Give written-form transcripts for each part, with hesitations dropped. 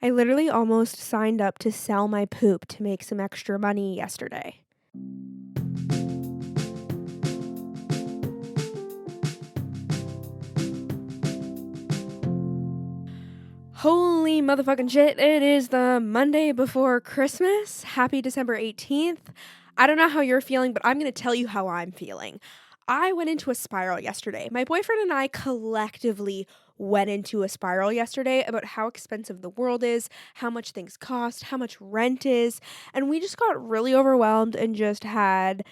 I literally almost signed up to sell my poop to make some extra money yesterday. Holy motherfucking shit, it is the Monday before Christmas. Happy December 18th. I don't know how you're feeling, but I'm going to tell you how I'm feeling. I went into a spiral yesterday. My boyfriend and I collectively went into a spiral yesterday about how expensive the world is, how much things cost, how much rent is, and we just got really overwhelmed and just had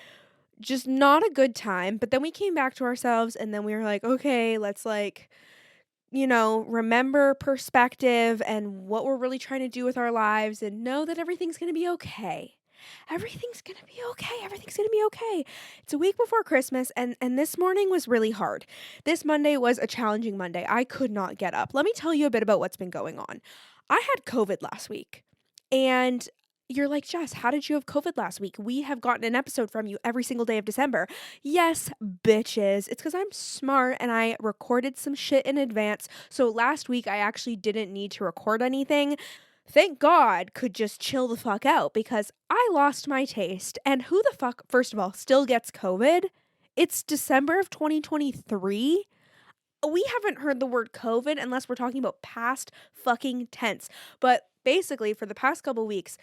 just not a good time. But then we came back to ourselves and then we were like, okay, let's remember perspective and what we're really trying to do with our lives and know that everything's going to be okay. Everything's going to be okay. Everything's going to be okay. It's a week before Christmas and this morning was really hard. This Monday was a challenging Monday. I could not get up. Let me tell you a bit about what's been going on. I had COVID last week. And you're like, Jess, how did you have COVID last week? We have gotten an episode from you every single day of December. Yes, bitches. It's because I'm smart and I recorded some shit in advance. So last week I actually didn't need to record anything. Thank God could just chill the fuck out because I lost my taste. And who the fuck, first of all, still gets COVID? It's December of 2023. We haven't heard the word COVID unless we're talking about past fucking tense. But basically, for the past couple weeks,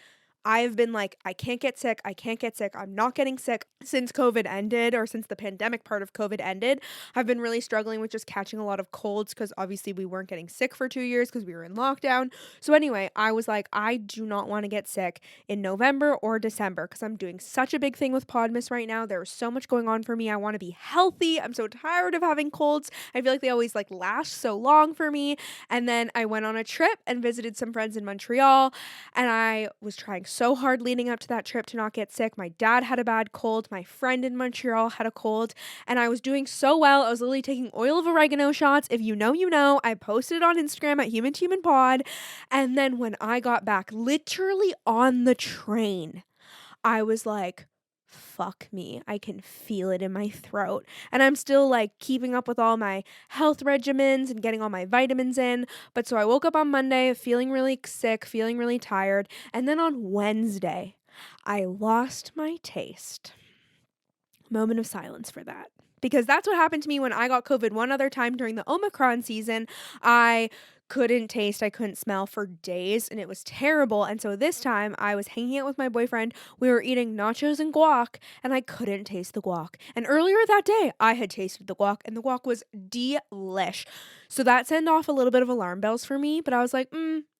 I've been like, I can't get sick. I can't get sick. I'm not getting sick. Since COVID ended, or since the pandemic part of COVID ended, I've been really struggling with just catching a lot of colds because obviously we weren't getting sick for 2 years because we were in lockdown. So anyway, I was like, I do not want to get sick in November or December because I'm doing such a big thing with Podmas right now. There's so much going on for me. I want to be healthy. I'm so tired of having colds. I feel like they always last so long for me. And then I went on a trip and visited some friends in Montreal, and I was trying so hard leading up to that trip to not get sick. My dad had a bad cold. My friend in Montreal had a cold, and I was doing so well. I was literally taking oil of oregano shots. If you know, you know. I posted on Instagram at Human to Human Pod. And then when I got back, literally on the train, I was like, fuck me. I can feel it in my throat. And I'm still keeping up with all my health regimens and getting all my vitamins in. But so I woke up on Monday feeling really sick, feeling really tired. And then on Wednesday, I lost my taste. Moment of silence for that. Because that's what happened to me when I got COVID one other time during the Omicron season. I couldn't taste, I couldn't smell for days, and it was terrible. And so this time I was hanging out with my boyfriend. We were eating nachos and guac, and I couldn't taste the guac. And earlier that day, I had tasted the guac, and the guac was delish. So that sent off a little bit of alarm bells for me, but I was like,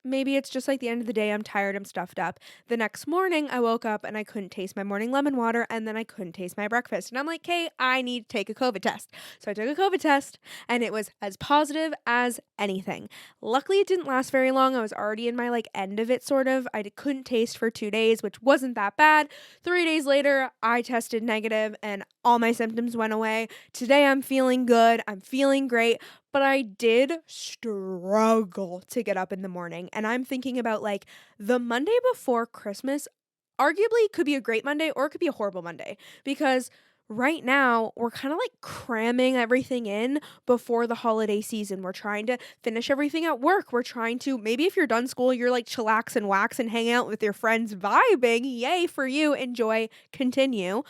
maybe it's just the end of the day. I'm tired. I'm stuffed up. The next morning, I woke up and I couldn't taste my morning lemon water, and then I couldn't taste my breakfast. And I'm like, hey, I need to take a COVID test. So I took a COVID test, and it was as positive as anything. Luckily, it didn't last very long. I was already in my end of it, sort of. I couldn't taste for 2 days, which wasn't that bad. 3 days later, I tested negative, and all my symptoms went away. Today, I'm feeling good. I'm feeling great. But I did struggle to get up in the morning. And I'm thinking about the Monday before Christmas arguably could be a great Monday or it could be a horrible Monday. Because right now we're kind of cramming everything in before the holiday season. We're trying to finish everything at work. We're trying to, maybe if you're done school, you're chillax and wax and hang out with your friends vibing. Yay for you. Enjoy. Continue.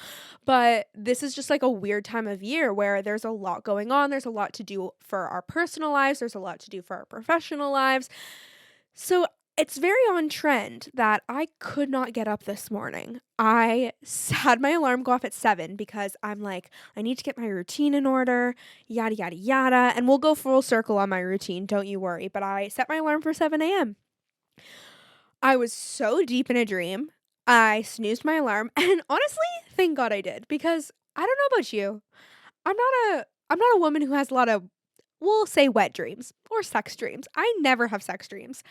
But this is just a weird time of year where there's a lot going on. There's a lot to do for our personal lives. There's a lot to do for our professional lives. So it's very on trend that I could not get up this morning. I had my alarm go off at 7 because I'm I need to get my routine in order, yada, yada, yada. And we'll go full circle on my routine, don't you worry. But I set my alarm for 7 a.m. I was so deep in a dream. I snoozed my alarm, and honestly, thank God I did, because I don't know about you. I'm not a woman who has a lot of, we'll say, wet dreams or sex dreams. I never have sex dreams.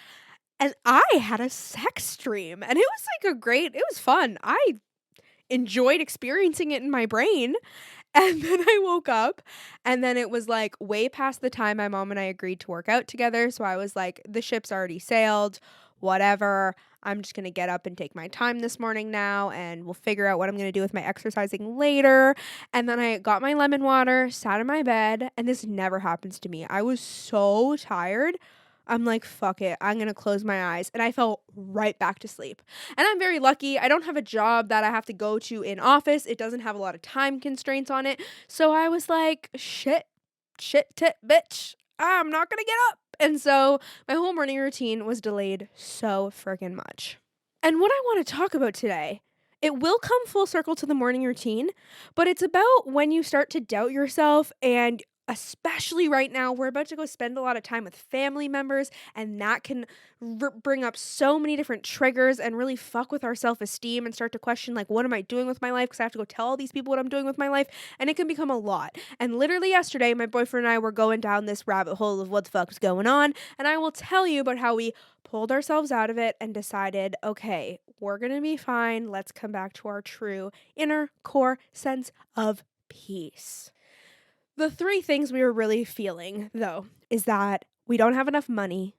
And I had a sex dream, and it was it was fun. I enjoyed experiencing it in my brain. And then I woke up, and then it was way past the time my mom and I agreed to work out together. So I was like, the ship's already sailed, whatever. I'm just going to get up and take my time this morning now, and we'll figure out what I'm going to do with my exercising later. And then I got my lemon water, sat in my bed, and this never happens to me. I was so tired. I'm like, fuck it. I'm going to close my eyes. And I fell right back to sleep. And I'm very lucky. I don't have a job that I have to go to in office. It doesn't have a lot of time constraints on it. So I was like, shit, tit, bitch. I'm not going to get up. And so my whole morning routine was delayed so friggin' much. And what I want to talk about today, it will come full circle to the morning routine, but it's about when you start to doubt yourself, and especially right now, we're about to go spend a lot of time with family members, and that can bring up so many different triggers and really fuck with our self-esteem and start to question, like, what am I doing with my life? Because I have to go tell all these people what I'm doing with my life, and it can become a lot. And literally yesterday, my boyfriend and I were going down this rabbit hole of what the fuck is going on, and I will tell you about how we pulled ourselves out of it and decided, okay, we're going to be fine. Let's come back to our true inner core sense of peace. The three things we were really feeling, though, is that we don't have enough money.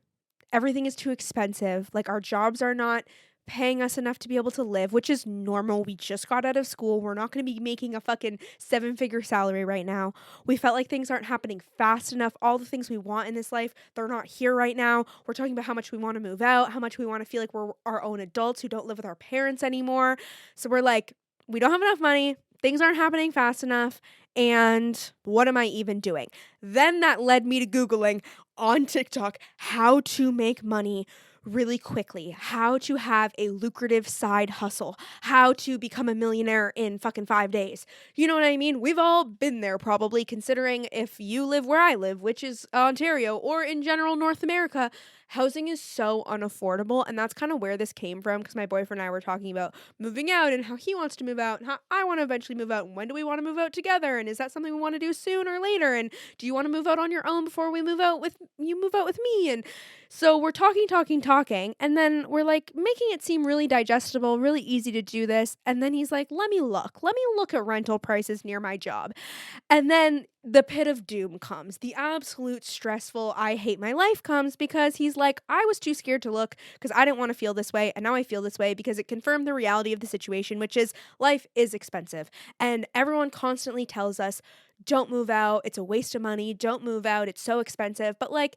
Everything is too expensive. Like, our jobs are not paying us enough to be able to live, which is normal. We just got out of school. We're not going to be making a fucking 7-figure salary right now. We felt like things aren't happening fast enough. All the things we want in this life, they're not here right now. We're talking about how much we want to move out, how much we want to feel like we're our own adults who don't live with our parents anymore. So we're like, we don't have enough money. Things aren't happening fast enough. And what am I even doing? Then that led me to Googling on TikTok how to make money really quickly, how to have a lucrative side hustle, how to become a millionaire in fucking 5 days. You know what I mean? We've all been there probably, considering if you live where I live, which is Ontario, or in general North America, housing is so unaffordable. And that's kind of where this came from, because my boyfriend and I were talking about moving out and how he wants to move out and how I want to eventually move out. And when do we want to move out together? And is that something we want to do soon or later? And do you want to move out on your own before we move out with me? And so we're talking. And then we're like making it seem really digestible, really easy to do this. And then he's like, let me look at rental prices near my job. And then the pit of doom comes. The absolute stressful, I hate my life comes, because he's like, I was too scared to look because I didn't want to feel this way. And now I feel this way because it confirmed the reality of the situation, which is life is expensive. And everyone constantly tells us, don't move out. It's a waste of money. Don't move out. It's so expensive. But like,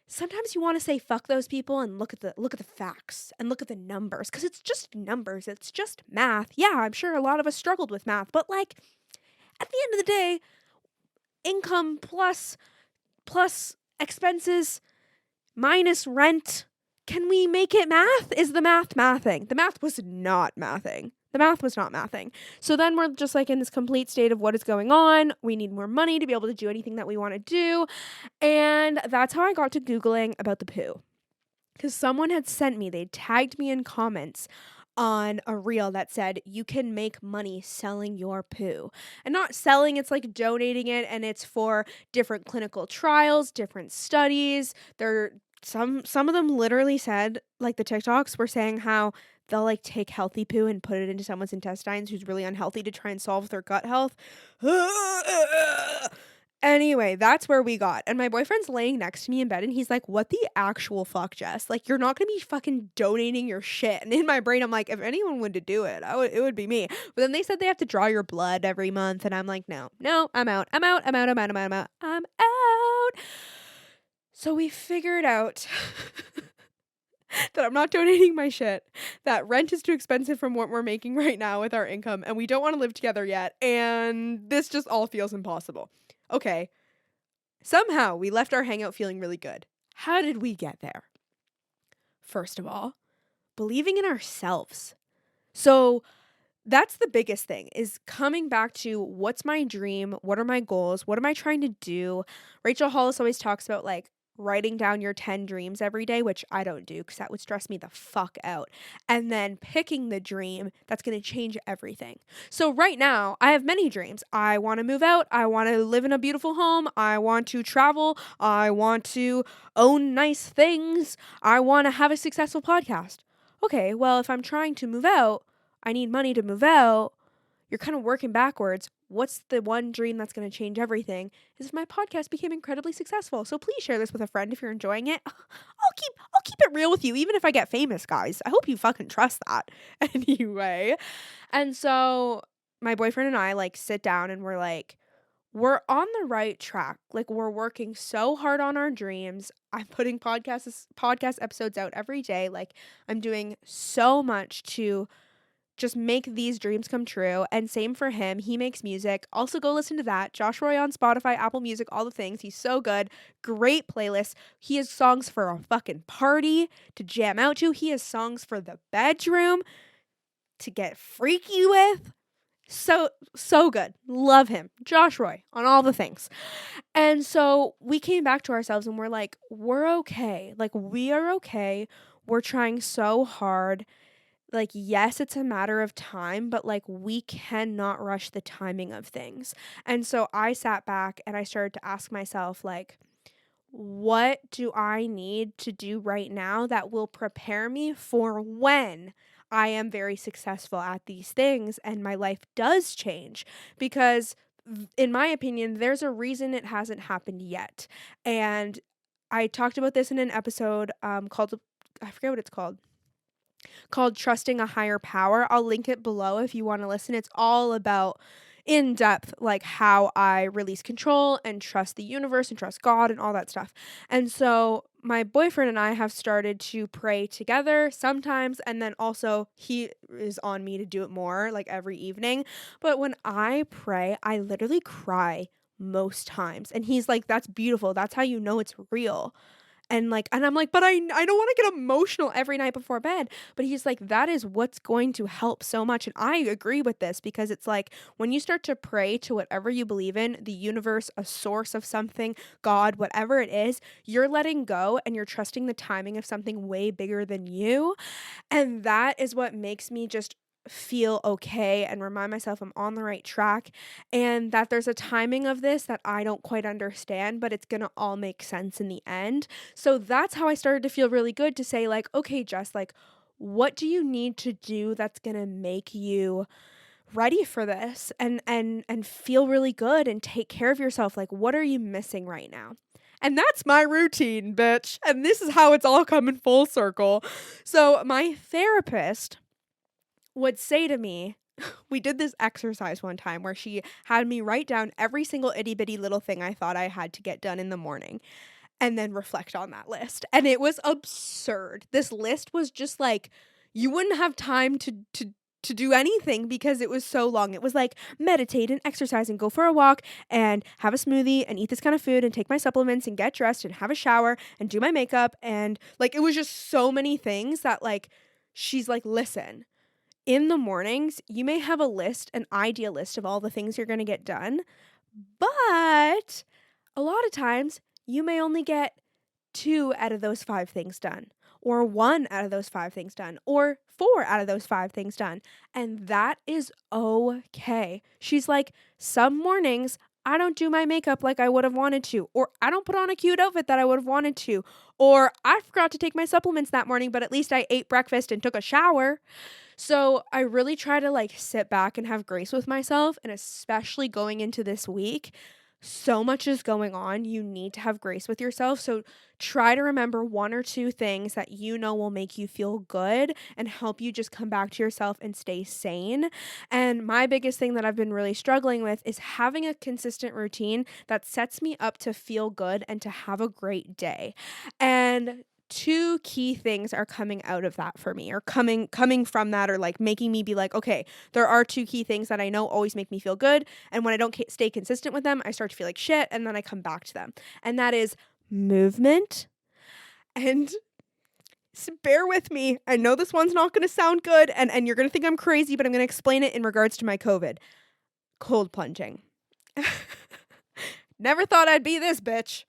sometimes you want to say fuck those people and look at the facts and look at the numbers, because it's just numbers. It's just math. Yeah, I'm sure a lot of us struggled with math, but like, at the end of the day, income plus expenses minus rent, can we make it math? Is the math mathing? The math was not mathing. So then we're just like in this complete state of what is going on. We need more money to be able to do anything that we want to do. And that's how I got to Googling about the poo. Because someone had sent me, they tagged me in comments on a reel that said you can make money selling your poo. And not selling, it's like donating it, and it's for different clinical trials, different studies. Some of them literally said, like the TikToks were saying how they'll like take healthy poo and put it into someone's intestines who's really unhealthy to try and solve their gut health. Anyway, that's where we got. And my boyfriend's laying next to me in bed and he's like, what the actual fuck, Jess? Like, you're not going to be fucking donating your shit. And in my brain, I'm like, if anyone would to do it, it would be me. But then they said they have to draw your blood every month. And I'm like, no, I'm out. So we figured out that I'm not donating my shit, that rent is too expensive from what we're making right now with our income, and we don't want to live together yet, and this just all feels impossible. Okay, somehow we left our hangout feeling really good. How did we get there? First of all, believing in ourselves. So that's the biggest thing, is coming back to what's my dream? What are my goals? What am I trying to do? Rachel Hollis always talks about like writing down your 10 dreams every day, which I don't do because that would stress me the fuck out. And then picking the dream that's going to change everything. So right now, I have many dreams. I want to move out. I want to live in a beautiful home. I want to travel. I want to own nice things. I want to have a successful podcast. Okay, well, if I'm trying to move out, I need money to move out. You're kind of working backwards. What's the one dream that's going to change everything? Is if my podcast became incredibly successful. So please share this with a friend if you're enjoying it. I'll keep it real with you, even if I get famous, guys. I hope you fucking trust that. Anyway. And so my boyfriend and I like sit down and we're like, we're on the right track. Like, we're working so hard on our dreams. I'm putting podcast episodes out every day. Like, I'm doing so much to just make these dreams come true. And same for him. He makes music. Also, go listen to that. Josh Roy on Spotify, Apple Music, all the things. He's so good. Great playlist. He has songs for a fucking party to jam out to. He has songs for the bedroom to get freaky with. So good. Love him. Josh Roy on all the things. And so we came back to ourselves and we're like, we're okay. Like, we are okay. We're trying so hard. Like, yes, it's a matter of time, but like, we cannot rush the timing of things. And so I sat back and I started to ask myself, like, what do I need to do right now that will prepare me for when I am very successful at these things and my life does change? Because, in my opinion, there's a reason it hasn't happened yet. And I talked about this in an episode called, I forget what it's called Trusting a Higher Power. I'll link it below if you want to listen. It's all about in depth, like how I release control and trust the universe and trust God and all that stuff. And so my boyfriend and I have started to pray together sometimes. And then also he is on me to do it more, like every evening. But when I pray, I literally cry most times. And he's like, that's beautiful. That's how you know it's real. And I'm like, but I don't want to get emotional every night before bed. But he's like, that is what's going to help so much. And I agree with this, because it's like, when you start to pray to whatever you believe in, the universe, a source of something, God, whatever it is, you're letting go and you're trusting the timing of something way bigger than you. And that is what makes me just feel okay and remind myself I'm on the right track, and that there's a timing of this that I don't quite understand, but it's going to all make sense in the end. So that's how I started to feel really good to say, like, okay, Jess, like, what do you need to do that's going to make you ready for this and feel really good and take care of yourself? Like, what are you missing right now? And that's my routine, bitch. And this is how it's all coming full circle. So my therapist would say to me, we did this exercise one time where she had me write down every single itty bitty little thing I thought I had to get done in the morning and then reflect on that list. And it was absurd. This list was just like, you wouldn't have time to do anything because it was so long. It was like, meditate and exercise and go for a walk and have a smoothie and eat this kind of food and take my supplements and get dressed and have a shower and do my makeup. And like, it was just so many things that, like, she's like, listen, in the mornings, you may have a list, an idea list of all the things you're going to get done, but a lot of times you may only get 2 out of those 5 things done, or 1 out of those 5 things done, or 4 out of those 5 things done. And that is okay. She's like, some mornings I don't do my makeup like I would have wanted to, or I don't put on a cute outfit that I would have wanted to, or I forgot to take my supplements that morning, but at least I ate breakfast and took a shower. So I really try to, like, sit back and have grace with myself, and especially going into this week, so much is going on. You need to have grace with yourself. So try to remember 1 or 2 things that you know will make you feel good and help you just come back to yourself and stay sane. And my biggest thing that I've been really struggling with is having a consistent routine that sets me up to feel good and to have a great day. And 2 key things are coming out of that for me, or coming from that, or like making me be like, okay, there are 2 key things that I know always make me feel good, and when I don't stay consistent with them, I start to feel like shit, and then I come back to them. And that is movement, and bear with me, I know this one's not going to sound good, and you're going to think I'm crazy, but I'm going to explain it in regards to my COVID. Cold plunging. Never thought I'd be this bitch.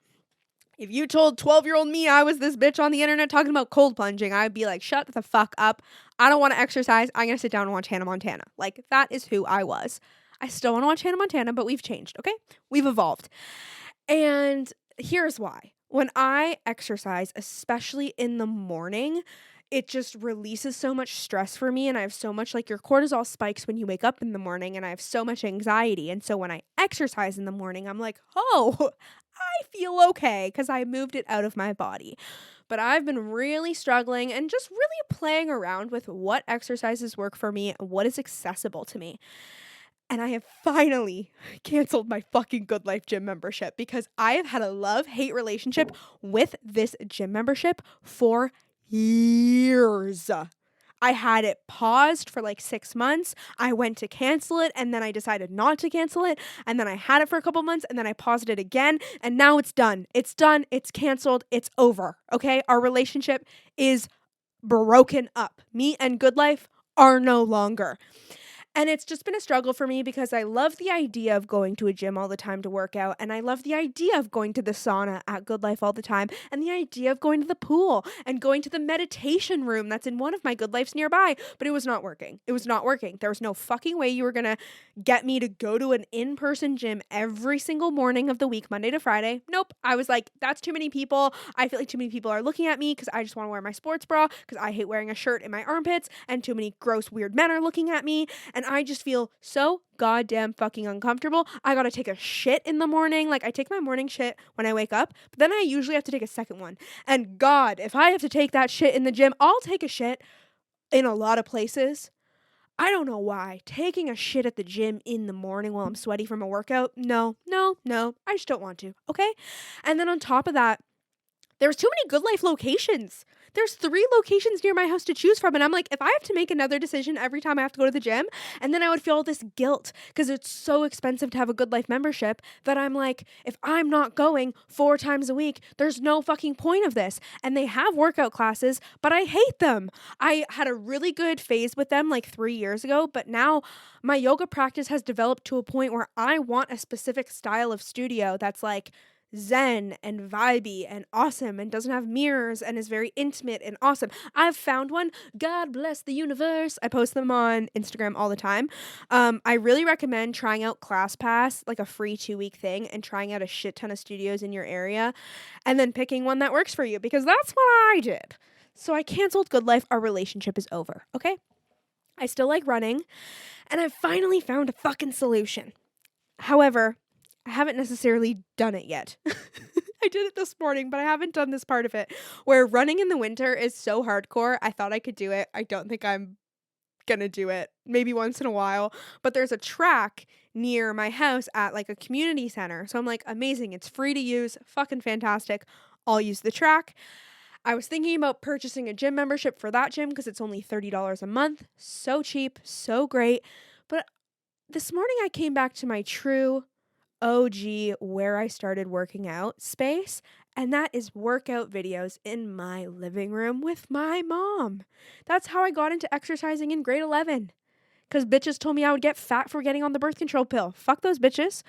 If you told 12-year-old me I was this bitch on the internet talking about cold plunging, I'd be like, shut the fuck up. I don't want to exercise. I'm going to sit down and watch Hannah Montana. Like, that is who I was. I still want to watch Hannah Montana, but we've changed, okay? We've evolved. And here's why. When I exercise, especially in the morning, it just releases so much stress for me, and I have so much, like, your cortisol spikes when you wake up in the morning, and I have so much anxiety. And so when I exercise in the morning, I'm like, oh, I feel okay because I moved it out of my body. But I've been really struggling and just really playing around with what exercises work for me and what is accessible to me. And I have finally canceled my fucking Good Life gym membership because I have had a love-hate relationship with this gym membership for years. I had it paused for like 6 months. I went to cancel it and then I decided not to cancel it. And then I had it for a couple months and then I paused it again. And now it's done. It's done. It's canceled. It's over. Okay. Our relationship is broken up. Me and Good Life are no longer. And it's just been a struggle for me because I love the idea of going to a gym all the time to work out. And I love the idea of going to the sauna at Good Life all the time. And the idea of going to the pool and going to the meditation room that's in one of my Good Lives nearby. But it was not working. It was not working. There was no fucking way you were going to get me to go to an in-person gym every single morning of the week, Monday to Friday. Nope. I was like, that's too many people. I feel like too many people are looking at me because I just want to wear my sports bra because I hate wearing a shirt in my armpits. And too many gross, weird men are looking at me. And I just feel so goddamn fucking uncomfortable. I gotta take a shit in the morning. Like, I take my morning shit when I wake up, but then I usually have to take a second one. And God, if I have to take that shit in the gym, I'll take a shit in a lot of places. I don't know why. Taking a shit at the gym in the morning while I'm sweaty from a workout, no. I just don't want to, okay? And then on top of that, there's too many Good Life locations. There's 3 locations near my house to choose from. And I'm like, if I have to make another decision every time I have to go to the gym, and then I would feel all this guilt because it's so expensive to have a Good Life membership that I'm like, if I'm not going 4 times a week, there's no fucking point of this. And they have workout classes, but I hate them. I had a really good phase with them like 3 years ago, but now my yoga practice has developed to a point where I want a specific style of studio that's like zen and vibey and awesome and doesn't have mirrors and is very intimate and awesome. I've found one. God bless the universe. I post them on Instagram all the time. I really recommend trying out ClassPass, like a free 2-week thing, and trying out a shit ton of studios in your area and then picking one that works for you, because that's what I did. So I canceled Good Life. Our relationship is over. Okay. I still like running and I've finally found a fucking solution. However, I haven't necessarily done it yet. I did it this morning, but I haven't done this part of it, where running in the winter is so hardcore. I thought I could do it. I don't think I'm gonna do it. Maybe once in a while. But there's a track near my house at like a community center. So I'm like, amazing. It's free to use. Fucking fantastic. I'll use the track. I was thinking about purchasing a gym membership for that gym because it's only $30 a month. So cheap. So great. But this morning I came back to my true OG where I started working out space, and that is workout videos in my living room with my mom. That's how I got into exercising in grade 11. Because bitches told me I would get fat for getting on the birth control pill. Fuck those bitches.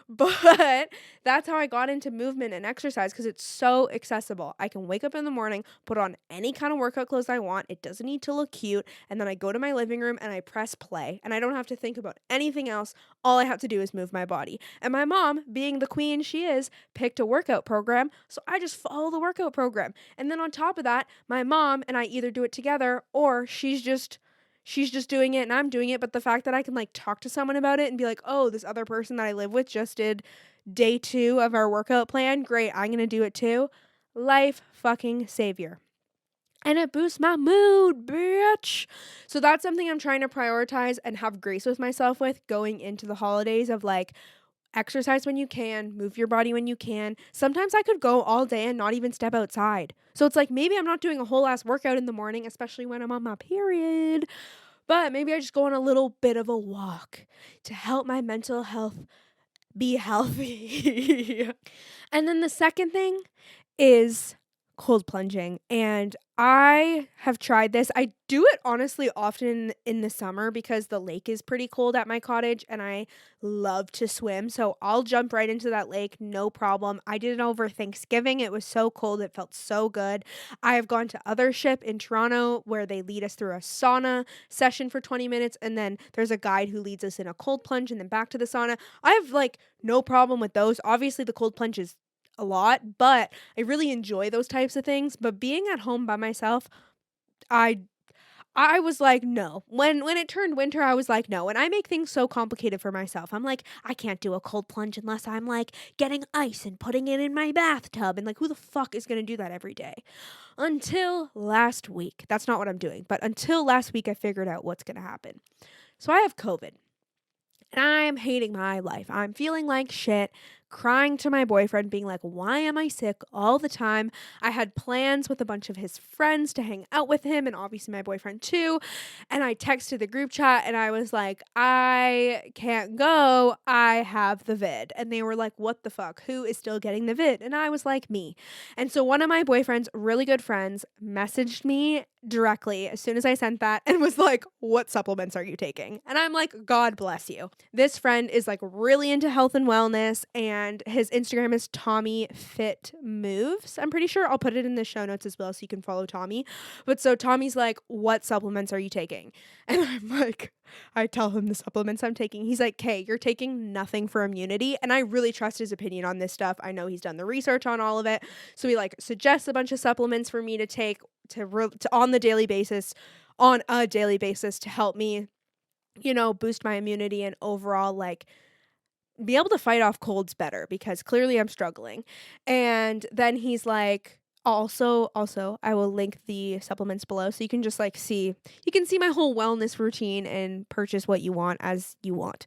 But that's how I got into movement and exercise, because it's so accessible. I can wake up in the morning, put on any kind of workout clothes I want. It doesn't need to look cute. And then I go to my living room and I press play. And I don't have to think about anything else. All I have to do is move my body. And my mom, being the queen she is, picked a workout program. So I just follow the workout program. And then on top of that, my mom and I either do it together, or she's just doing it and I'm doing it. But the fact that I can like talk to someone about it and be like, oh, this other person that I live with just did day 2 of our workout plan. Great. I'm going to do it too. Life fucking savior. And it boosts my mood, bitch. So that's something I'm trying to prioritize and have grace with myself with going into the holidays, of like, exercise when you can, move your body when you can. Sometimes I could go all day and not even step outside. So it's like, maybe I'm not doing a whole ass workout in the morning, especially when I'm on my period, but maybe I just go on a little bit of a walk to help my mental health be healthy. And then the second thing is cold plunging. And I have tried this. I do it honestly often in the summer because the lake is pretty cold at my cottage and I love to swim. So I'll jump right into that lake, no problem. I did it over Thanksgiving. It was so cold. It felt so good. I have gone to other ship in Toronto where they lead us through a sauna session for 20 minutes. And then there's a guide who leads us in a cold plunge and then back to the sauna. I have like no problem with those. Obviously the cold plunge is a lot, but I really enjoy those types of things. But being at home by myself, I was like, no. When it turned winter, I was like, no. And I make things so complicated for myself. I'm like, I can't do a cold plunge unless I'm like getting ice and putting it in my bathtub. And like, who the fuck is going to do that every day? Until last week. That's not what I'm doing. But until last week, I figured out what's going to happen. So I have COVID. And I'm hating my life. I'm feeling like shit, crying to my boyfriend, being like, why am I sick all the time? I had plans with a bunch of his friends to hang out with him, and obviously my boyfriend too. And I texted the group chat and I was like, I can't go. I have the vid. And they were like, what the fuck? Who is still getting the vid? And I was like, me. And so one of my boyfriend's really good friends messaged me directly as soon as I sent that and was like, what supplements are you taking? And I'm like, God bless you. This friend is like really into health and wellness, and his Instagram is Tommy Fit Moves. I'm pretty sure I'll put it in the show notes as well so you can follow Tommy. But so Tommy's like, what supplements are you taking? And I'm like, I tell him the supplements I'm taking. He's like, "Okay, you're taking nothing for immunity." And I really trust his opinion on this stuff. I know he's done the research on all of it. So he like suggests a bunch of supplements for me to take to on a daily basis to help me, boost my immunity and overall like be able to fight off colds better because clearly I'm struggling. And then he's like, also, I will link the supplements below so you can just like see my whole wellness routine and purchase what you want as you want.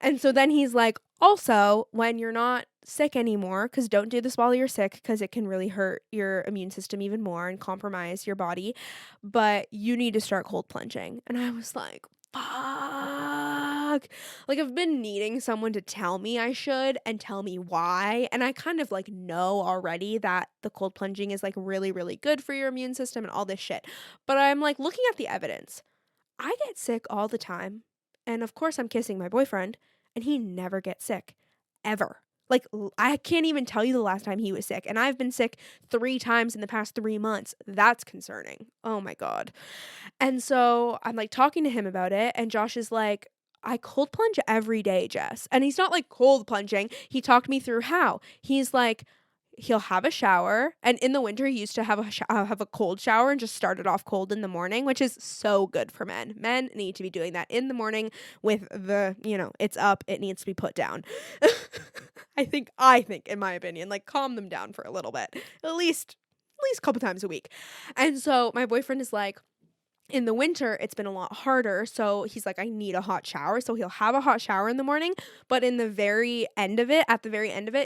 And so then he's like, also, when you're not sick anymore, because don't do this while you're sick because it can really hurt your immune system even more and compromise your body, but you need to start cold plunging. And I was like, fuck. Like, I've been needing someone to tell me I should and tell me why. And I kind of like know already that the cold plunging is like really, really good for your immune system and all this shit. But I'm like looking at the evidence. I get sick all the time. And of course, I'm kissing my boyfriend, and he never gets sick. Ever. Like, I can't even tell you the last time he was sick. And I've been sick 3 times in the past 3 months. That's concerning. Oh my God. And so I'm like talking to him about it, and Josh is like, I cold plunge every day, Jess. And he's not like cold plunging. He talked me through how. He's like, he'll have a shower, and in the winter he used to have a cold shower and just started off cold in the morning, which is so good for men. Men need to be doing that in the morning with the, it's up, it needs to be put down. I think in my opinion, like calm them down for a little bit. At least a couple times a week. And so my boyfriend is like, in the winter, it's been a lot harder. So he's like, I need a hot shower. So he'll have a hot shower in the morning. But at the very end of it,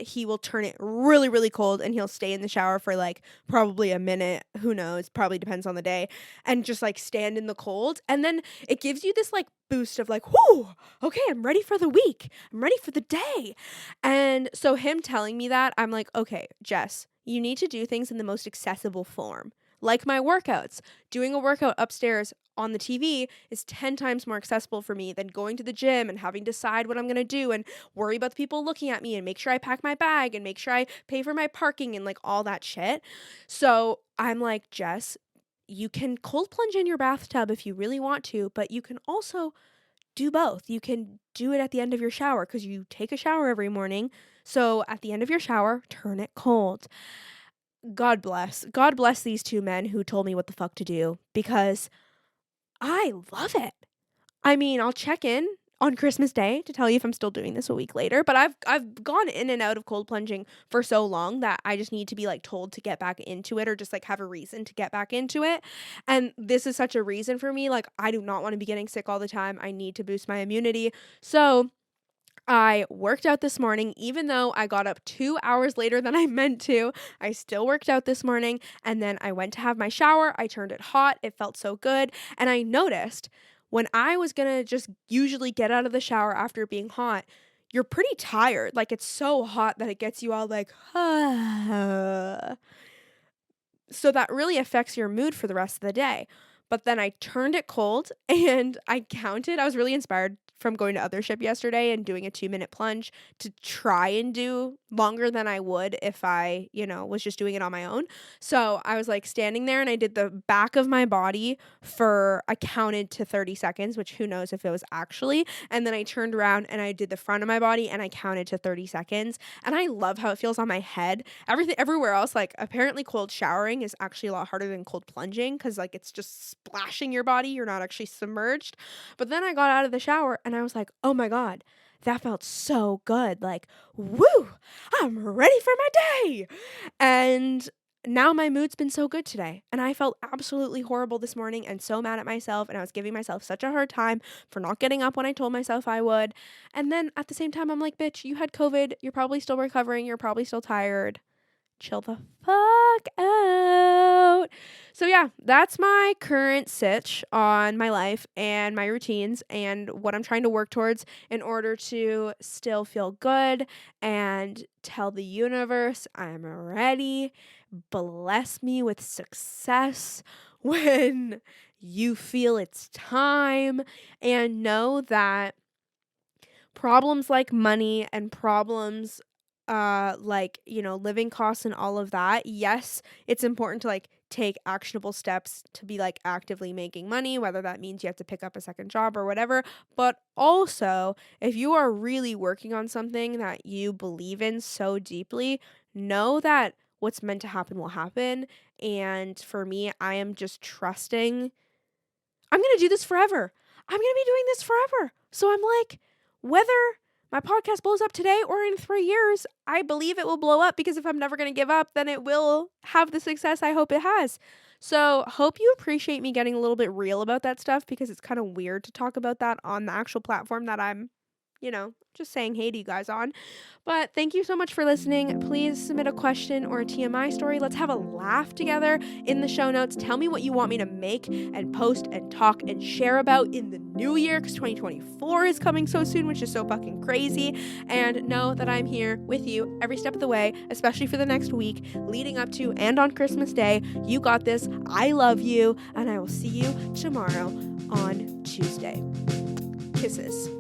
he will turn it really, really cold, and he'll stay in the shower for like probably a minute. Who knows? Probably depends on the day. And just like stand in the cold. And then it gives you this like boost of like, whoo, okay, I'm ready for the week. I'm ready for the day. And so him telling me that, I'm like, okay, Jess, you need to do things in the most accessible form. Like my workouts. Doing a workout upstairs on the TV is 10 times more accessible for me than going to the gym and having to decide what I'm going to do and worry about the people looking at me and make sure I pack my bag and make sure I pay for my parking and like all that shit. So I'm like, Jess, you can cold plunge in your bathtub if you really want to, but you can also do both. You can do it at the end of your shower because you take a shower every morning. So at the end of your shower, turn it cold. God bless these 2 men who told me what the fuck to do, because I love it. I mean, I'll check in on Christmas Day to tell you if I'm still doing this a week later, but I've gone in and out of cold plunging for so long that I just need to be like told to get back into it, or just like have a reason to get back into it. And this is such a reason for me. Like, I do not want to be getting sick all the time. I need to boost my immunity. So I worked out this morning, even though I got up 2 hours later than I meant to. I still worked out this morning, and then I went to have my shower. I turned it hot. It felt so good. And I noticed when I was going to just usually get out of the shower after being hot, you're pretty tired. Like, it's so hot that it gets you all like, ah. So that really affects your mood for the rest of the day. But then I turned it cold and I counted. I was really inspired from going to Othership yesterday and doing a 2-minute plunge to try and do longer than I would if I, was just doing it on my own. So I was like standing there and I did the back of my body I counted to 30 seconds, which who knows if it was actually. And then I turned around and I did the front of my body and I counted to 30 seconds. And I love how it feels on my head. Everywhere else, like apparently cold showering is actually a lot harder than cold plunging because like it's just splashing your body. You're not actually submerged. But then I got out of the shower and I was like, oh my God, that felt so good. Like, woo, I'm ready for my day. And now my mood's been so good today, and I felt absolutely horrible this morning and so mad at myself, and I was giving myself such a hard time for not getting up when I told myself I would. And then at the same time, I'm like, bitch, you had COVID. You're probably still recovering. You're probably still tired. Chill the fuck out. So yeah, that's my current sitch on my life and my routines and what I'm trying to work towards in order to still feel good and tell the universe I'm ready. Bless me with success when you feel it's time, and know that problems like money and problems like, living costs and all of that, yes, it's important to like take actionable steps to be like actively making money, whether that means you have to pick up a second job or whatever. But also, if you are really working on something that you believe in so deeply, know that what's meant to happen will happen. And for me, I am just trusting I'm going to do this forever. I'm going to be doing this forever. So I'm like, whether my podcast blows up today or in 3 years, I believe it will blow up, because if I'm never going to give up, then it will have the success I hope it has. So hope you appreciate me getting a little bit real about that stuff, because it's kind of weird to talk about that on the actual platform that I'm, just saying hey to you guys on. But thank you so much for listening. Please submit a question or a TMI story. Let's have a laugh together in the show notes. Tell me what you want me to make and post and talk and share about in the new year, because 2024 is coming so soon, which is so fucking crazy. And know that I'm here with you every step of the way, especially for the next week leading up to and on Christmas Day. You got this. I love you. And I will see you tomorrow on Tuesday. Kisses.